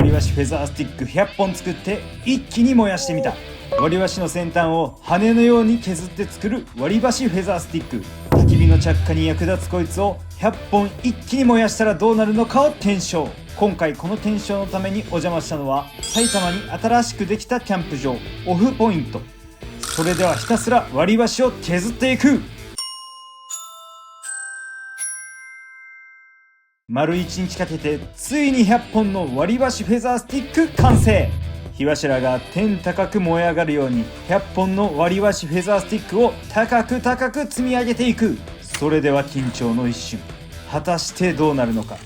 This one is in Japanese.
割り箸フェザースティック100本作って一気に燃やしてみた。割り箸の先端を羽のように削って作る割り箸フェザースティック。焚き火の着火に役立つこいつを100本一気に燃やしたらどうなるのかを検証。今回この検証のためにお邪魔したのは埼玉に新しくできたキャンプ場オフポイント。それではひたすら割り箸を削っていく。丸1日かけてついに100本の割り箸フェザースティック完成。火柱が天高く燃え上がるように100本の割り箸フェザースティックを高く高く積み上げていく。それでは緊張の一瞬、果たしてどうなるのか。